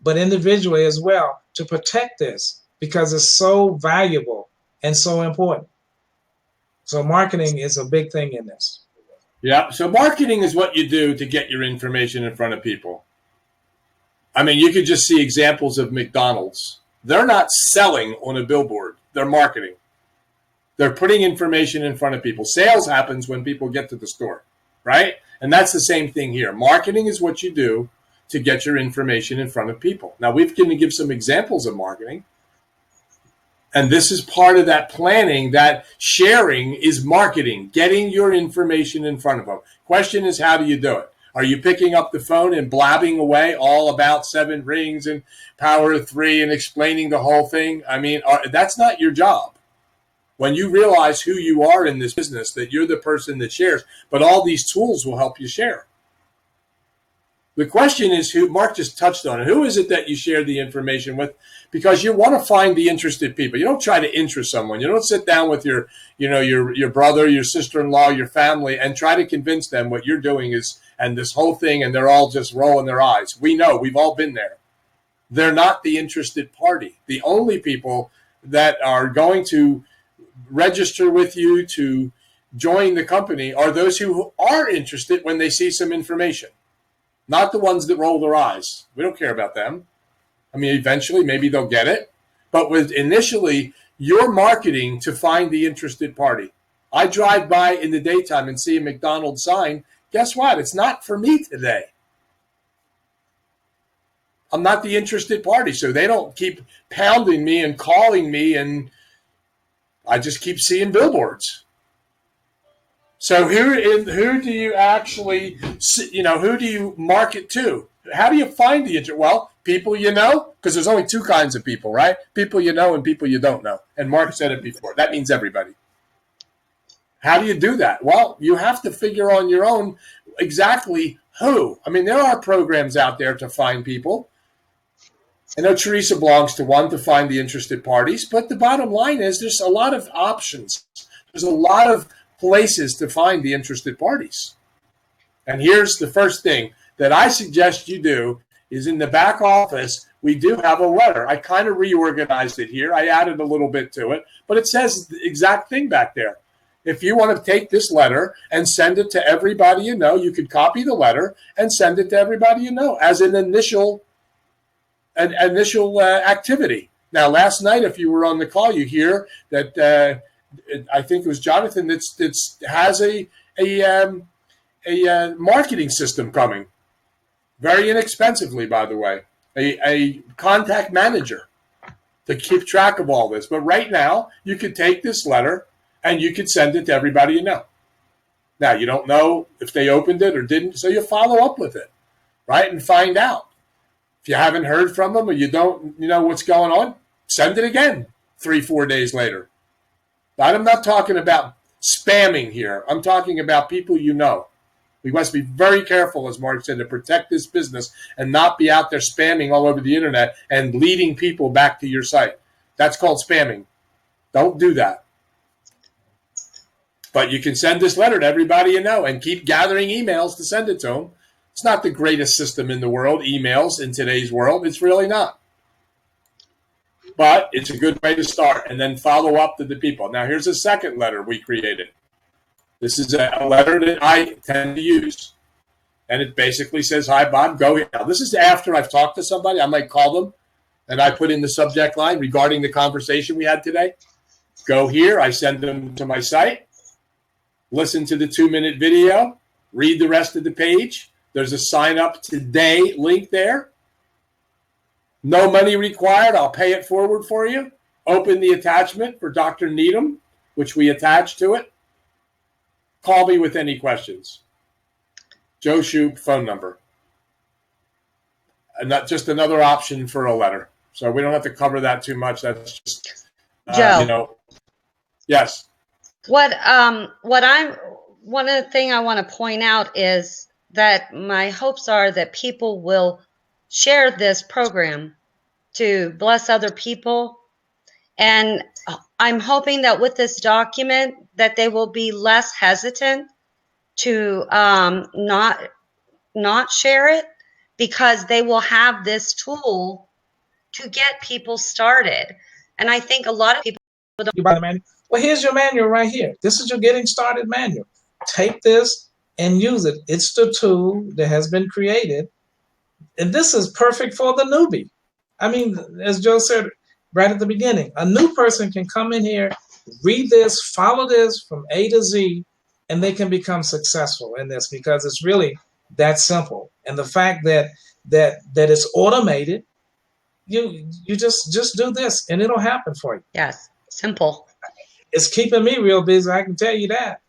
but individually as well, to protect this because it's so valuable and so important. So marketing is a big thing in this. Yeah. So marketing is what you do to get your information in front of people. I mean, you could just see examples of McDonald's. They're not selling on a billboard. They're marketing. They're putting information in front of people. Sales happens when people get to the store, right? And that's the same thing here. Marketing is what you do to get your information in front of people. Now, we're going to give some examples of marketing. And this is part of that planning. That sharing is marketing, getting your information in front of them. Question is, how do you do it? Are you picking up the phone and blabbing away all about 7 rings and power of 3 and explaining the whole thing? I mean, that's not your job. When you realize who you are in this business, that you're the person that shares, but all these tools will help you share. The question is, who, Mark just touched on it, who is it that you share the information with? Because you want to find the interested people. You don't try to interest someone. You don't sit down with your brother, your sister-in-law, your family, and try to convince them what you're doing is, and this whole thing, and they're all just rolling their eyes. We know, we've all been there. They're not the interested party. The only people that are going to register with you to join the company are those who are interested when they see some information. Not the ones that roll their eyes. We don't care about them. I mean, eventually, maybe they'll get it. But with initially, you're marketing to find the interested party. I drive by in the daytime and see a McDonald's sign. Guess what? It's not for me today. I'm not the interested party, so they don't keep pounding me and calling me, and I just keep seeing billboards. So who do you actually, who do you market to? How do you find the interest? Well, people you know, because there's only 2 kinds of people, right? People you know and people you don't know. And Mark said it before. That means everybody. How do you do that? Well, you have to figure on your own exactly who. I mean, there are programs out there to find people. I know Teresa belongs to one, to find the interested parties. But the bottom line is there's a lot of options. There's a lot of places to find the interested parties. And here's the first thing that I suggest you do is in the back office, we do have a letter. I kind of reorganized it here. I added a little bit to it, but it says the exact thing back there. If you want to take this letter and send it to everybody you know, you could copy the letter and send it to everybody you know as an initial activity. Now, last night, if you were on the call, you hear that I think it was Jonathan that has a marketing system coming, very inexpensively, by the way, a contact manager to keep track of all this. But right now, you could take this letter and you could send it to everybody you know. Now, you don't know if they opened it or didn't, so you follow up with it, right, and find out. If you haven't heard from them or you don't know what's going on, send it again 3-4 days later. I'm not talking about spamming here. I'm talking about people you know. We must be very careful, as Mark said, to protect this business and not be out there spamming all over the internet and leading people back to your site. That's called spamming. Don't do that. But you can send this letter to everybody you know and keep gathering emails to send it to them. It's not the greatest system in the world, emails, in today's world. It's really not. But it's a good way to start, and then follow up to the people. Now, here's a second letter we created. This is a letter that I tend to use. And it basically says, hi, Bob, go here. Now, this is after I've talked to somebody. I might call them, and I put in the subject line regarding the conversation we had today. Go here. I send them to my site. Listen to the 2-minute video. Read the rest of the page. There's a sign up today link there. No money required. I'll pay it forward for you. Open the attachment for Dr. Needham, which we attach to it. Call me with any questions. Joe Shoop, phone number. And not just another option for a letter. So we don't have to cover that too much. That's just, Joe. Yes. One of the things I want to point out is that my hopes are that people will share this program to bless other people. And I'm hoping that with this document that they will be less hesitant to not share it, because they will have this tool to get people started. And I think a lot of people don't. You buy the manual? Well, here's your manual right here. This is your getting started manual. Take this and use it. It's the tool that has been created. And this is perfect for the newbie. I mean, as Joe said right at the beginning, a new person can come in here, read this, follow this from A to Z, and they can become successful in this, because it's really that simple. And the fact that it's automated, you just do this and it'll happen for you. Yes, simple. It's keeping me real busy, I can tell you that.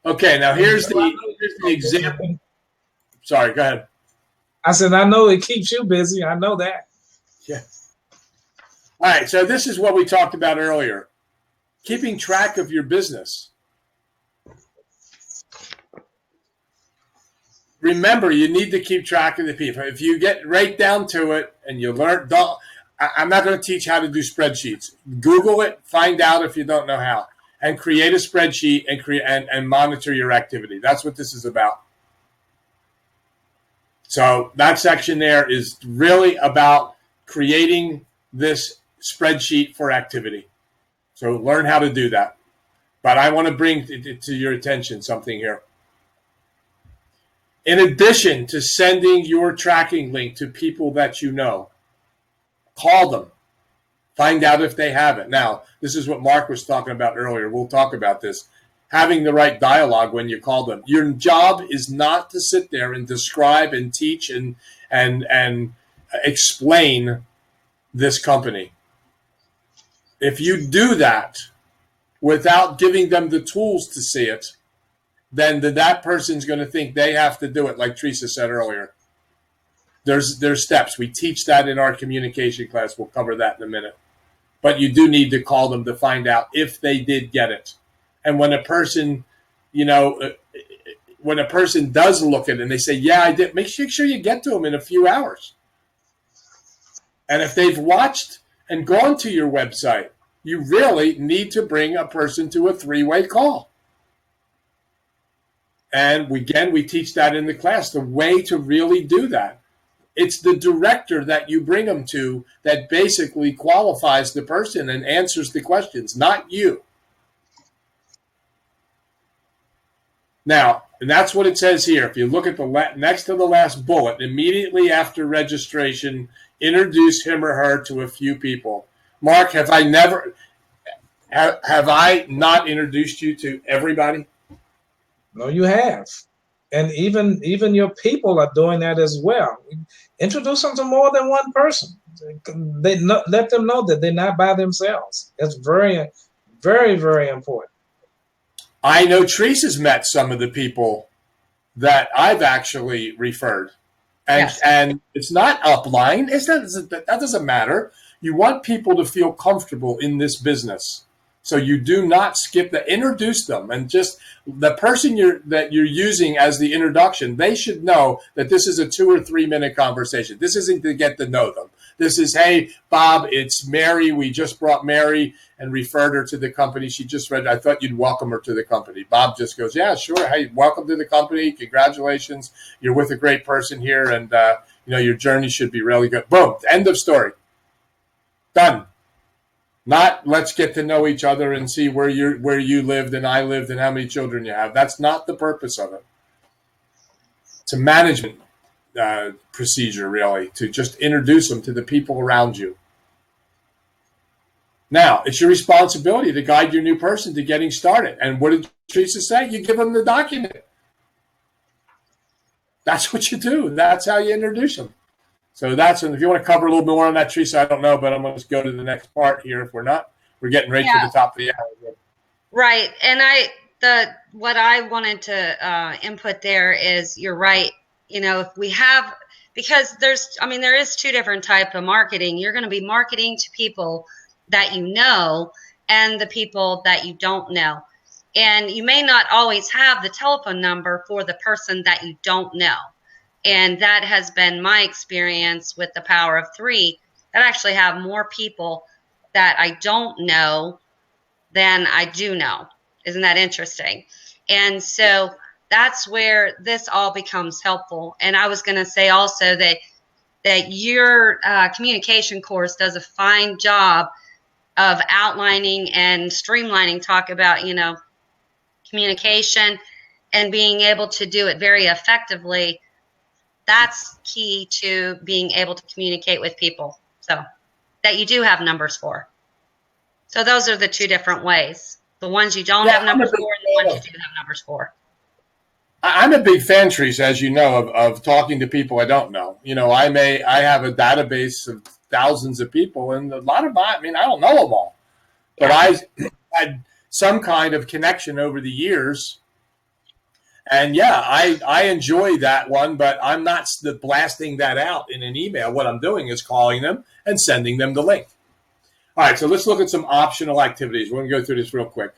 Okay, now here's the example. Sorry, go ahead. I said, I know it keeps you busy. I know that. Yeah. All right, so this is what we talked about earlier. Keeping track of your business. Remember, you need to keep track of the people. If you get right down to it and you learn, I'm not going to teach how to do spreadsheets. Google it, find out if you don't know how, and create a spreadsheet and monitor your activity. That's what this is about. So that section there is really about creating this spreadsheet for activity. So learn how to do that. But I want to bring to your attention something here. In addition to sending your tracking link to people that you know, call them. Find out if they have it. Now, this is what Mark was talking about earlier. We'll talk about this. Having the right dialogue when you call them. Your job is not to sit there and describe and teach and explain this company. If you do that without giving them the tools to see it, then that person's going to think they have to do it, like Teresa said earlier. There's steps. We teach that in our communication class. We'll cover that in a minute. But you do need to call them to find out if they did get it. And when a person, when a person does look at it and they say, yeah, I did, make sure you get to them in a few hours. And if they've watched and gone to your website, you really need to bring a person to a 3-way call. And again, we teach that in the class, the way to really do that. It's the director that you bring them to that basically qualifies the person and answers the questions, not you. Now, And that's what it says here. If you look at the next to the last bullet, immediately after registration, introduce him or her to a few people. Mark, have I not introduced you to everybody? No, you have. And even your people are doing that as well. Introduce them to more than one person. Let them know that they're not by themselves. That's very, very, very important. I know Teresa's met some of the people that I've actually referred. And it's not upline. That doesn't matter. You want people to feel comfortable in this business. So you do not skip that. Introduce them, and just the person that you're using as the introduction, they should know that this is a 2 or 3 minute conversation. This isn't to get to know them. This is, hey, Bob, it's Mary. We just brought Mary and referred her to the company. She just read. I thought you'd welcome her to the company. Bob just goes, yeah, sure. Hey, welcome to the company. Congratulations. You're with a great person here, and your journey should be really good. Boom. End of story. Done. Not let's get to know each other and see where you lived and I lived and how many children you have. That's not the purpose of it. It's a management procedure, really, to just introduce them to the people around you. Now, it's your responsibility to guide your new person to getting started. And what did Teresa say? You give them the document. That's what you do. That's how you introduce them. So and if you want to cover a little bit more on that, Teresa, I don't know, but I'm going to just go to the next part here. If we're not, we're getting right to the top of the hour. Right. And what I wanted to input there is, you're right. If we have, because there is 2 different types of marketing. You're going to be marketing to people that you know and the people that you don't know. And you may not always have the telephone number for the person that you don't know. And that has been my experience with the Power of 3. That I actually have more people that I don't know than I do know. Isn't that interesting? And so that's where this all becomes helpful. And I was going to say also that your communication course does a fine job of outlining and streamlining, talk about, communication and being able to do it very effectively. That's key to being able to communicate with people, so that you do have numbers for. So those are the 2 different ways. The ones you don't have numbers for and the ones you do have numbers for. I'm a big fan, Teresa, as you know, of talking to people I don't know. I have a database of thousands of people, and a lot of them, I don't know them all. But I had some kind of connection over the years. And I enjoy that one, but I'm not blasting that out in an email. What I'm doing is calling them and sending them the link. All right, so let's look at some optional activities. We're going to go through this real quick.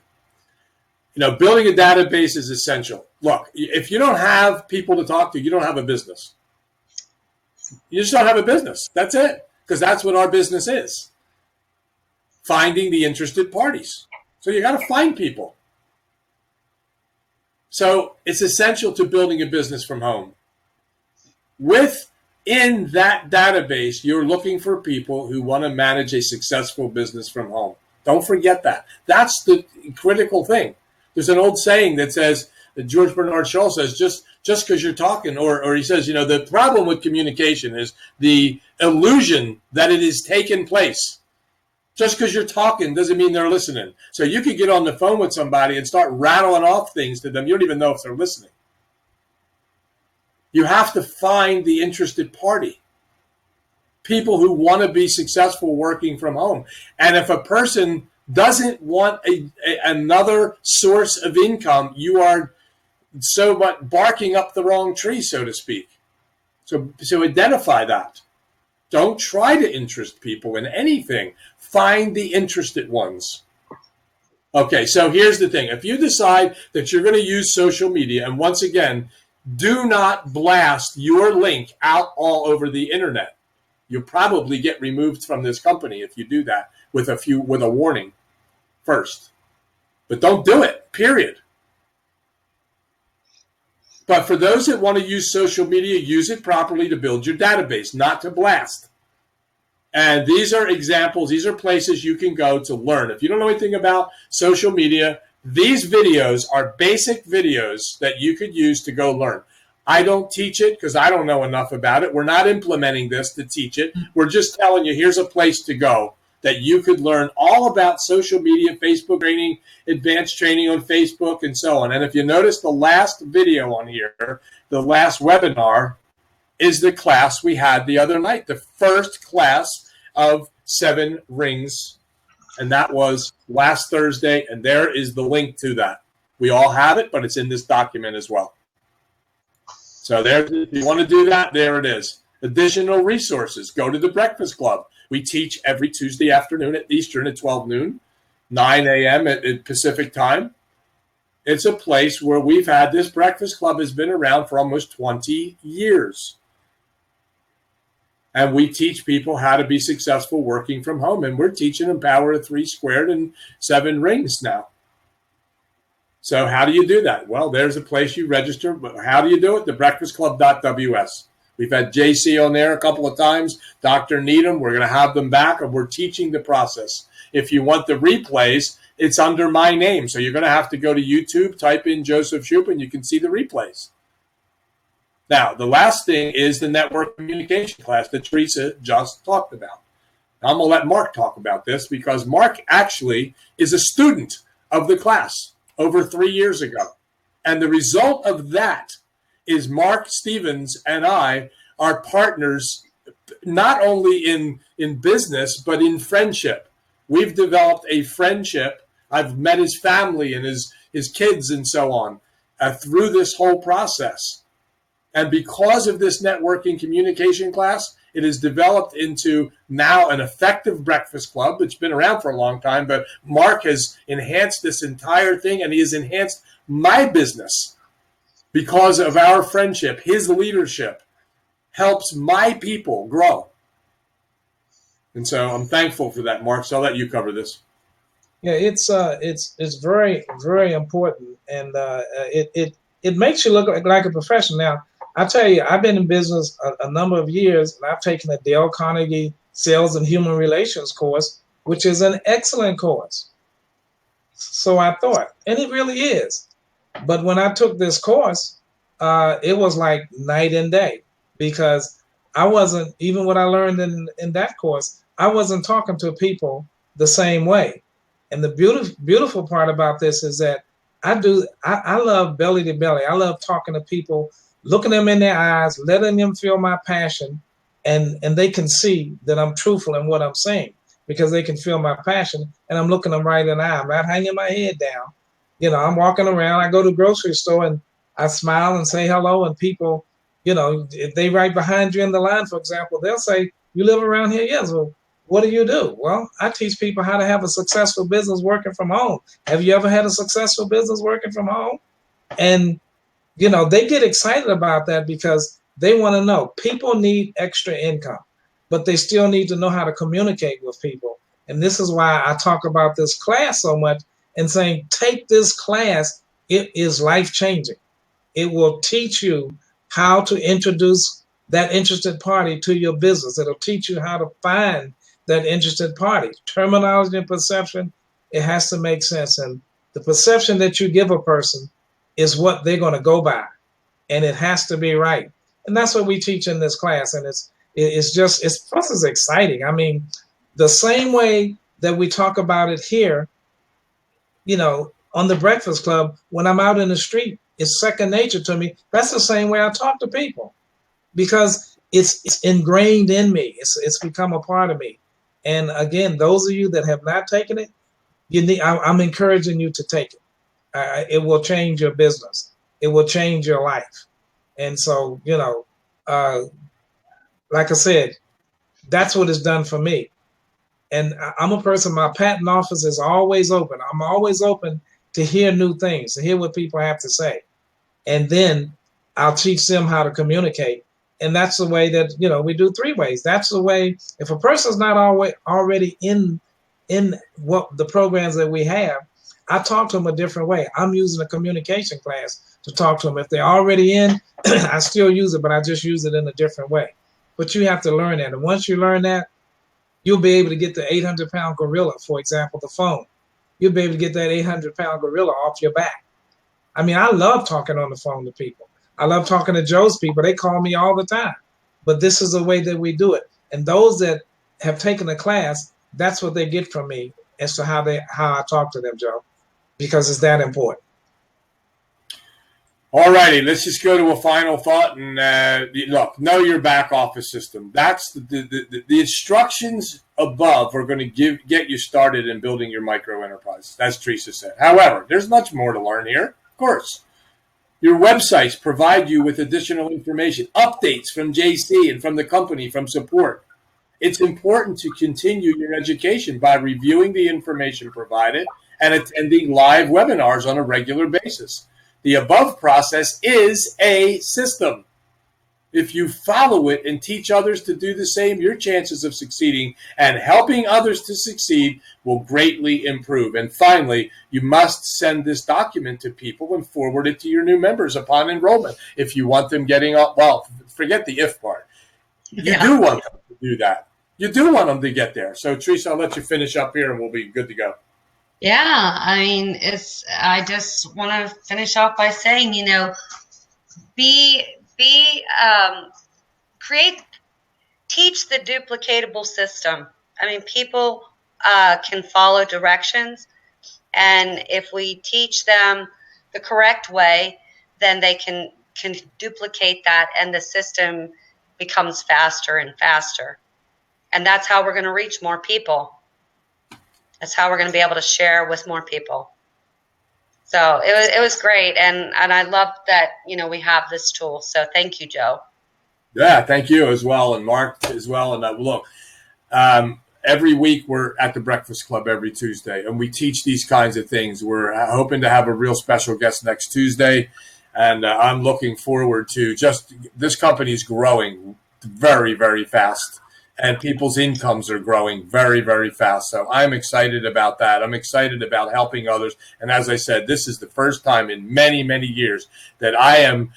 Building a database is essential. Look, if you don't have people to talk to, you don't have a business. You just don't have a business. That's it, because that's what our business is. Finding the interested parties. So you got to find people. So it's essential to building a business from home. Within that database, you're looking for people who want to manage a successful business from home. Don't forget that. That's the critical thing. There's an old saying that says, George Bernard Shaw says, just because you're talking, or he says, the problem with communication is the illusion that it is taking place. Just because you're talking doesn't mean they're listening. So you could get on the phone with somebody and start rattling off things to them. You don't even know if they're listening. You have to find the interested party. People who want to be successful working from home. And if a person doesn't want another source of income, you are so much barking up the wrong tree, so to speak. So identify that. Don't try to interest people in anything. Find the interested ones. Okay, so here's the thing. If you decide that you're going to use social media, and once again, do not blast your link out all over the internet. You'll probably get removed from this company if you do that with a warning first. But don't do it, period. But for those that want to use social media, use it properly to build your database, not to blast. And these are examples. These are places you can go to learn. If you don't know anything about social media, These videos are basic videos that you could use to go learn. I don't teach it because I don't know enough about it. We're not implementing this to teach it. We're just telling you, here's a place to go that you could learn all about social media, Facebook training, advanced training on Facebook, and so on. And if you notice the last video on here, the last webinar is the class we had the other night, the first class of 7 rings. And that was last Thursday. And there is the link to that. We all have it, but it's in this document as well. So there, if you want to do that, there it is. Additional resources. Go to the Breakfast Club. We teach every Tuesday afternoon at Eastern at 12 noon, 9 a.m. at Pacific time. It's a place where we've had this Breakfast Club has been around for almost 20 years. And we teach people how to be successful working from home. And we're teaching them Power of 3 squared and 7 rings now. So how do you do that? Well, there's a place you register. But how do you do it? TheBreakfastClub.ws. We've had JC on there a couple of times, Dr. Needham. We're going to have them back, and we're teaching the process. If you want the replays, it's under my name. So you're going to have to go to YouTube, type in Joseph Shoop, and you can see the replays. Now, the last thing is the network communication class that Teresa just talked about. Now, I'm going to let Mark talk about this because Mark actually is a student of the class over 3 years ago. And the result of that is Mark Stevens and I are partners not only in business, but in friendship. We've developed a friendship. I've met his family and his kids and so on through this whole process. And because of this networking communication class, it has developed into now an effective breakfast club. It's been around for a long time, but Mark has enhanced this entire thing, and he has enhanced my business because of our friendship. His leadership helps my people grow. And so I'm thankful for that, Mark. So I'll let you cover this. Yeah, it's very, very important, and it makes you look like a professional. Now, I tell you, I've been in business a number of years, and I've taken a Dale Carnegie Sales and Human Relations course, which is an excellent course. So I thought, and it really is. But when I took this course, it was like night and day, because I wasn't, even what I learned in that course, I wasn't talking to people the same way. And the beautiful part about this is that I love belly to belly. I love talking to people, looking them in their eyes, letting them feel my passion, and they can see that I'm truthful in what I'm saying because they can feel my passion, and I'm looking them right in the eye. I'm not hanging my head down. You know, I'm walking around. I go to the grocery store, and I smile and say hello, and people, you know, if they right behind you in the line, for example, they'll say, "You live around here?" Yes. Well, what do you do? Well, I teach people how to have a successful business working from home. Have you ever had a successful business working from home? And you know, they get excited about that because they want to know people need extra income, but they still need to know how to communicate with people. And this is why I talk about this class so much and saying, take this class. It is life-changing. It will teach you how to introduce that interested party to your business. It'll teach you how to find that interested party. Terminology and perception, it has to make sense. And the perception that you give a person is what they're going to go by, and it has to be right. And that's what we teach in this class, and it's exciting. I mean, the same way that we talk about it here, you know, on the Breakfast Club, when I'm out in the street, it's second nature to me. That's the same way I talk to people because it's ingrained in me. It's become a part of me. And again, those of you that have not taken it, I'm encouraging you to take it. It will change your business. It will change your life. And so, you know, like I said, that's what it's done for me. And I'm a person, my patent office is always open. I'm always open to hear new things, to hear what people have to say. And then I'll teach them how to communicate. And that's the way that, you know, we do 3 ways. That's the way, if a person's not already in what the programs that we have, I talk to them a different way. I'm using a communication class to talk to them. If they're already in, I still use it, but I just use it in a different way. But you have to learn that. And once you learn that, you'll be able to get the 800-pound gorilla, for example, the phone. you'll be able to get that 800-pound gorilla off your back. I mean, I love talking on the phone to people. I love talking to Joe's people. They call me all the time. But this is the way that we do it. And those that have taken the class, that's what they get from me as to how I talk to them, Joe, because it's that important. All righty, let's just go to a final thought. And look, know your back office system. That's the instructions above are going to get you started in building your micro enterprise, as Teresa said. However, there's much more to learn here, of course. Your websites provide you with additional information, updates from JC and from the company, from support. It's important to continue your education by reviewing the information provided and attending live webinars on a regular basis. The above process is a system. If you follow it and teach others to do the same, your chances of succeeding and helping others to succeed will greatly improve. And finally, you must send this document to people and forward it to your new members upon enrollment. If you want them getting up, well, forget the if part. You do want them to do that. You do want them to get there. So, Teresa, I'll let you finish up here and we'll be good to go. Yeah, I mean, I just want to finish off by saying, teach the duplicatable system. I mean, people can follow directions, and if we teach them the correct way, then they can duplicate that, and the system becomes faster and faster. And that's how we're going to reach more people. That's how we're going to be able to share with more people. So it was great, and I love that we have this tool. So thank you, Joe. Yeah, thank you as well, and Mark as well. And look, every week we're at the Breakfast Club every Tuesday, and we teach these kinds of things. We're hoping to have a real special guest next Tuesday, and I'm looking forward to this company is growing very, very fast. And people's incomes are growing very, very fast. So I'm excited about that. I'm excited about helping others. And as I said, this is the first time in many, many years that I am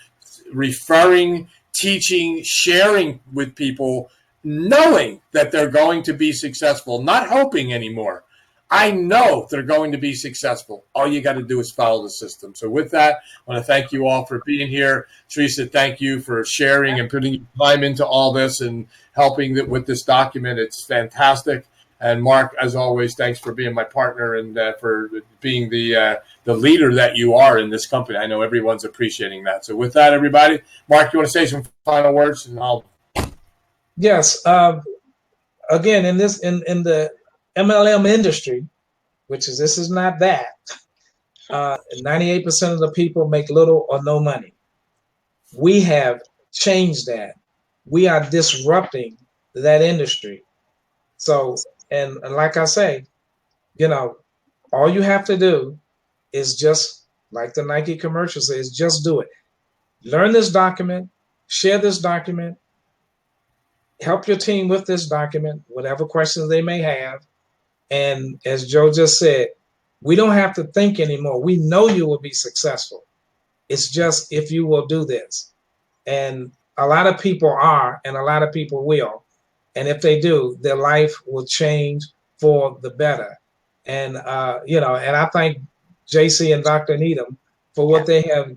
referring, teaching, sharing with people, knowing that they're going to be successful, not hoping anymore. I know they're going to be successful. All you got to do is follow the system. So with that, I want to thank you all for being here. Teresa, thank you for sharing and putting time into all this and helping with this document. It's fantastic. And Mark, as always, thanks for being my partner and for being the leader that you are in this company. I know everyone's appreciating that. So with that, everybody, Mark, you want to say some final words? And Yes. Again, in the MLM industry, this is not that. 98% of the people make little or no money. We have changed that. We are disrupting that industry. So, and like I say, all you have to do is just like the Nike commercial says, just do it. Learn this document, share this document, help your team with this document, whatever questions they may have. And as Joe just said, we don't have to think anymore. We know you will be successful. It's just if you will do this. And a lot of people are, and a lot of people will. And if they do, their life will change for the better. And, and I thank JC and Dr. Needham for what they have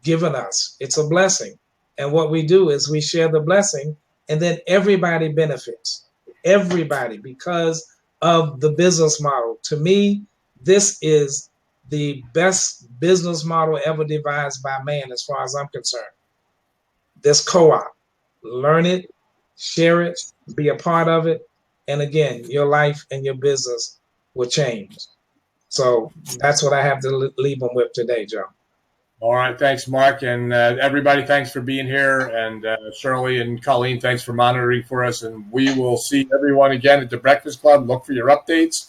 given us. It's a blessing. And what we do is we share the blessing, and then everybody benefits. Everybody, because of the business model. To me, this is the best business model ever devised by man as far as I'm concerned. This co-op, learn it, share it, be a part of it, and again, your life and your business will change. So that's what I have to leave them with today, Joe. All right, thanks, Mark, and everybody, thanks for being here, and Shirley and Colleen, thanks for monitoring for us, and we will see everyone again at the Breakfast Club. Look for your updates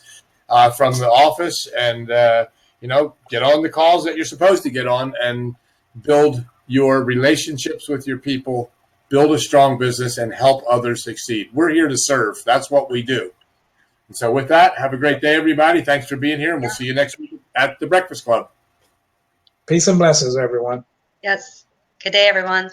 from the office, and get on the calls that you're supposed to get on, and build your relationships with your people, build a strong business, and help others succeed. We're here to serve. That's what we do. And so with that, have a great day, everybody. Thanks for being here, and we'll see you next week at the Breakfast Club. Peace and blessings, everyone. Yes. Good day, everyone.